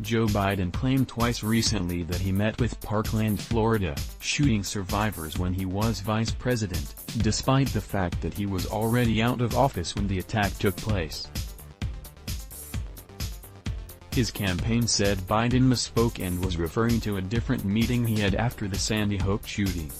Joe Biden claimed twice recently that he met with Parkland, Florida, shooting survivors when he was vice president, despite the fact that he was already out of office when the attack took place. His campaign said Biden misspoke and was referring to a different meeting he had after the Sandy Hook shooting.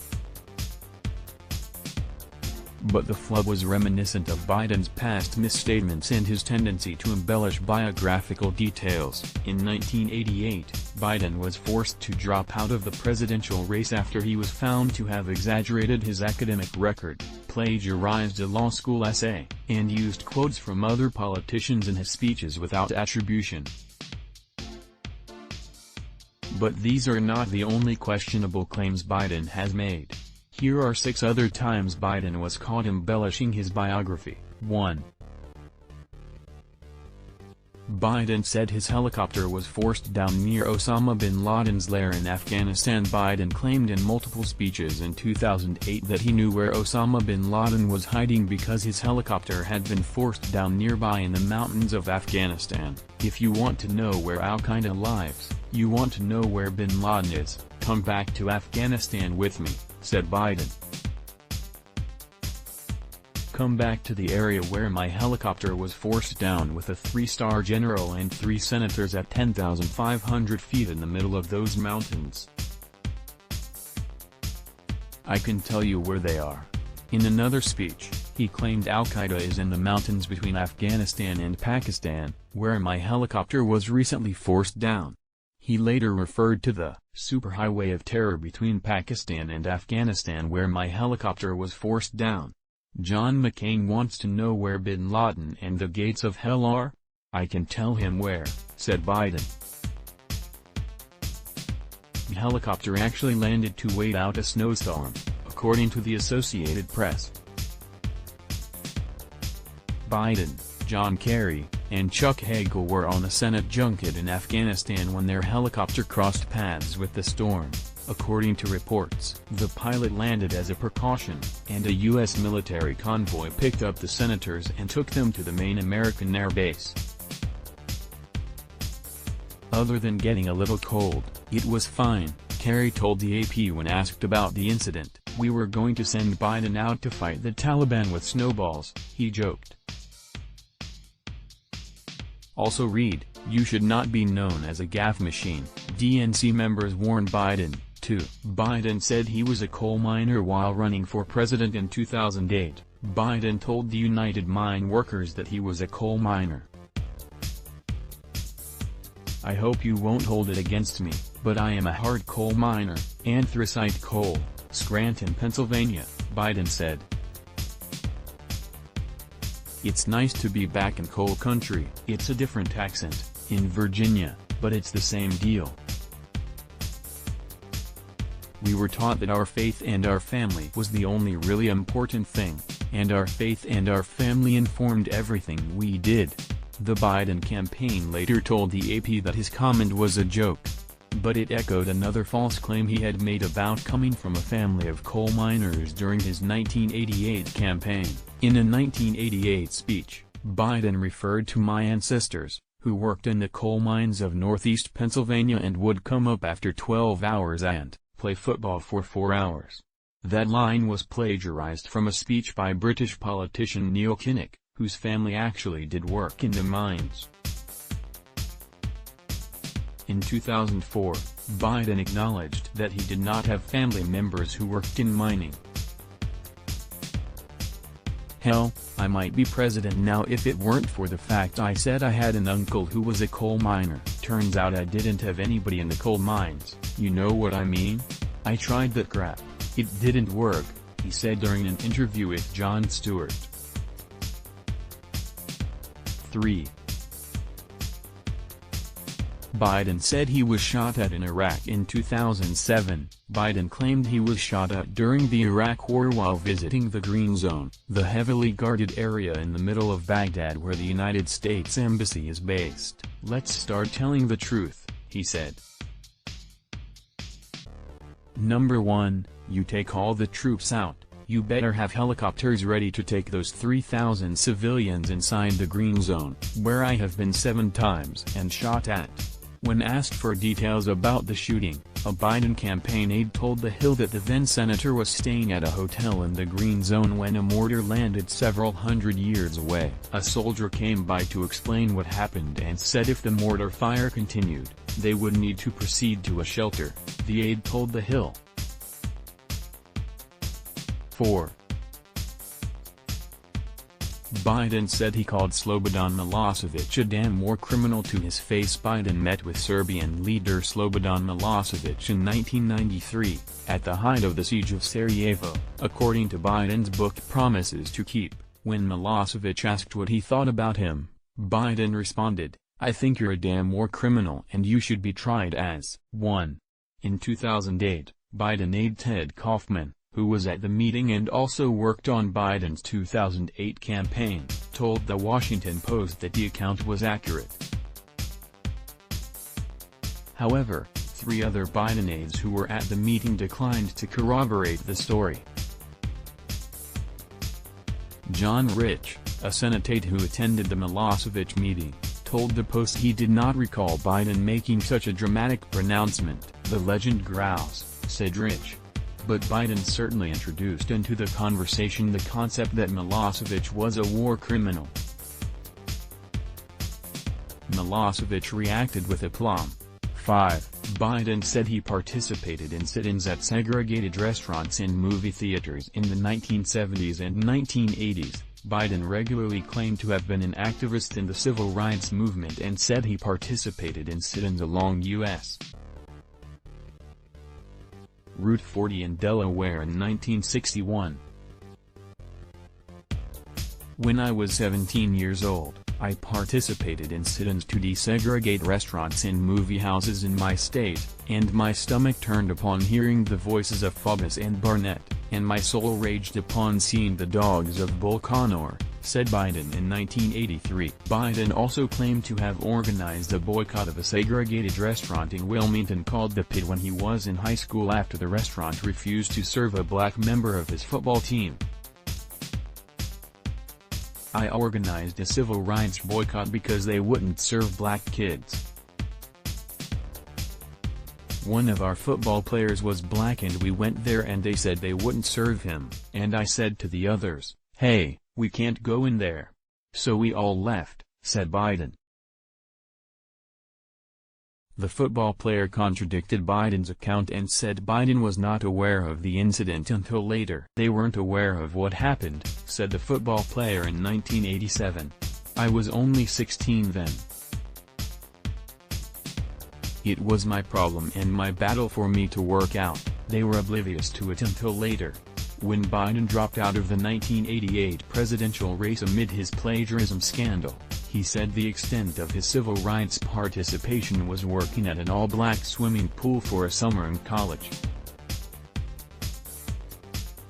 But the flub was reminiscent of Biden's past misstatements and his tendency to embellish biographical details. In 1988, Biden was forced to drop out of the presidential race after he was found to have exaggerated his academic record, plagiarized a law school essay, and used quotes from other politicians in his speeches without attribution. But these are not the only questionable claims Biden has made. Here are 6 other times Biden was caught embellishing his biography. 1. Biden said his helicopter was forced down near Osama bin Laden's lair in Afghanistan. Biden claimed in multiple speeches in 2008 that he knew where Osama bin Laden was hiding because his helicopter had been forced down nearby in the mountains of Afghanistan. If you want to know where Al-Qaeda lives, you want to know where bin Laden is, come back to Afghanistan with me, said Biden. Come back to the area where my helicopter was forced down with a 3-star general and 3 senators at 10,500 feet in the middle of those mountains. I can tell you where they are. In another speech, he claimed Al-Qaeda is in the mountains between Afghanistan and Pakistan, where my helicopter was recently forced down. He later referred to the superhighway of terror between Pakistan and Afghanistan where my helicopter was forced down. John McCain wants to know where bin Laden and the gates of hell are? I can tell him where, said Biden. The helicopter actually landed to wait out a snowstorm, according to the Associated Press. Biden, John Kerry, and Chuck Hagel were on a Senate junket in Afghanistan when their helicopter crossed paths with the storm. According to reports, the pilot landed as a precaution, and a U.S. military convoy picked up the senators and took them to the main American air base. Other than getting a little cold, it was fine, Kerry told the AP when asked about the incident. We were going to send Biden out to fight the Taliban with snowballs, he joked. Also read, you should not be known as a gaffe machine, DNC members warn Biden. 2. Biden said he was a coal miner while running for president in 2008. Biden told the United Mine Workers that he was a coal miner. I hope you won't hold it against me, but I am a hard coal miner, anthracite coal, Scranton, Pennsylvania, Biden said. It's nice to be back in coal country. It's a different accent, in Virginia, but it's the same deal. We were taught that our faith and our family was the only really important thing, and our faith and our family informed everything we did. The Biden campaign later told the AP that his comment was a joke. But it echoed another false claim he had made about coming from a family of coal miners during his 1988 campaign. In a 1988 speech, Biden referred to my ancestors, who worked in the coal mines of northeast Pennsylvania and would come up after 12 hours and play football for 4 hours. That line was plagiarized from a speech by British politician Neil Kinnock, whose family actually did work in the mines. In 2004, Biden acknowledged that he did not have family members who worked in mining. Hell, I might be president now if it weren't for the fact I said I had an uncle who was a coal miner. Turns out I didn't have anybody in the coal mines, you know what I mean? I tried that crap. It didn't work, he said during an interview with Jon Stewart. 3. Biden said he was shot at in Iraq in 2007. Biden claimed he was shot at during the Iraq War while visiting the Green Zone, the heavily guarded area in the middle of Baghdad where the United States Embassy is based. Let's start telling the truth, he said. Number 1, you take all the troops out. You better have helicopters ready to take those 3,000 civilians inside the Green Zone, where I have been 7 times and shot at. When asked for details about the shooting, a Biden campaign aide told The Hill that the then-senator was staying at a hotel in the Green Zone when a mortar landed several hundred yards away. A soldier came by to explain what happened and said if the mortar fire continued, they would need to proceed to a shelter, the aide told The Hill. 4. Biden said he called Slobodan Milosevic a damn war criminal to his face. Biden met with Serbian leader Slobodan Milosevic in 1993, at the height of the siege of Sarajevo, according to Biden's book Promises to Keep. When Milosevic asked what he thought about him, Biden responded, "I think you're a damn war criminal and you should be tried as one." In 2008, Biden aide Ted Kaufman, who was at the meeting and also worked on Biden's 2008 campaign, told The Washington Post that the account was accurate. However, 3 other Biden aides who were at the meeting declined to corroborate the story. John Rich, a Senate aide who attended the Milosevic meeting, told the Post he did not recall Biden making such a dramatic pronouncement. "The legend grows," said Rich. But Biden certainly introduced into the conversation the concept that Milosevic was a war criminal. Milosevic reacted with aplomb. 5. Biden said he participated in sit-ins at segregated restaurants and movie theaters in the 1970s and 1980s. Biden regularly claimed to have been an activist in the civil rights movement and said he participated in sit-ins along U.S. Route 40 in Delaware in 1961. When I was 17 years old, I participated in sit-ins to desegregate restaurants and movie houses in my state, and my stomach turned upon hearing the voices of Faubus and Barnett, and my soul raged upon seeing the dogs of Bull Connor, said Biden in 1983. Biden also claimed to have organized a boycott of a segregated restaurant in Wilmington called The Pit when he was in high school after the restaurant refused to serve a black member of his football team. "I organized a civil rights boycott because they wouldn't serve black kids. One of our football players was black and we went there and they said they wouldn't serve him, and I said to the others, hey, we can't go in there. So we all left," said Biden. The football player contradicted Biden's account and said Biden was not aware of the incident until later. "They weren't aware of what happened," said the football player in 1987. "I was only 16 then. It was my problem and my battle for me to work out. They were oblivious to it until later." When Biden dropped out of the 1988 presidential race amid his plagiarism scandal, he said the extent of his civil rights participation was working at an all-black swimming pool for a summer in college.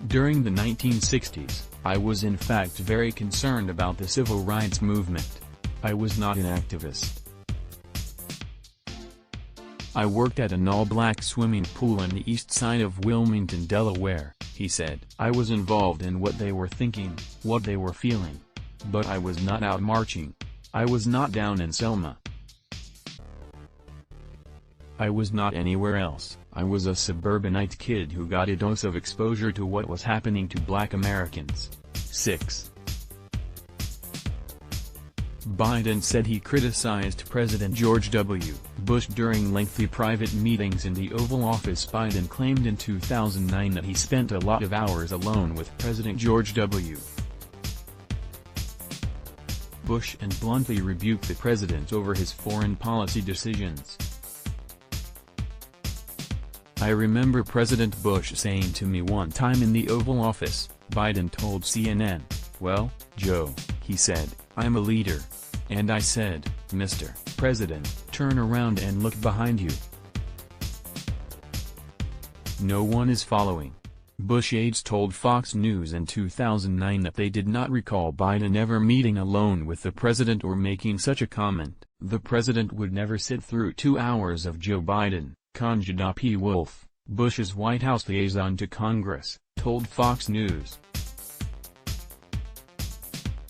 "During the 1960s, I was in fact very concerned about the civil rights movement. I was not an activist. I worked at an all-black swimming pool on the east side of Wilmington, Delaware," he said. "I was involved in what they were thinking, what they were feeling. But I was not out marching. I was not down in Selma. I was not anywhere else. I was a suburbanite kid who got a dose of exposure to what was happening to black Americans." 6. Biden said he criticized President George W. Bush during lengthy private meetings in the Oval Office. Biden claimed in 2009 that he spent a lot of hours alone with President George W. Bush and bluntly rebuked the president over his foreign policy decisions. "I remember President Bush saying to me one time in the Oval Office," Biden told CNN, "Well, Joe," he said, "I'm a leader. And I said, Mr. President, turn around and look behind you. No one is following." Bush aides told Fox News in 2009 that they did not recall Biden ever meeting alone with the president or making such a comment. The president would never sit through 2 hours of Joe Biden. Conjada P. Wolf, Bush's White House liaison to Congress, told Fox News.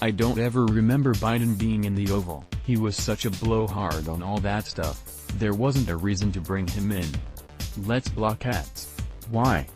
"I don't ever remember Biden being in the Oval. He was such a blowhard on all that stuff. There wasn't a reason to bring him in. Let's block ads. Why?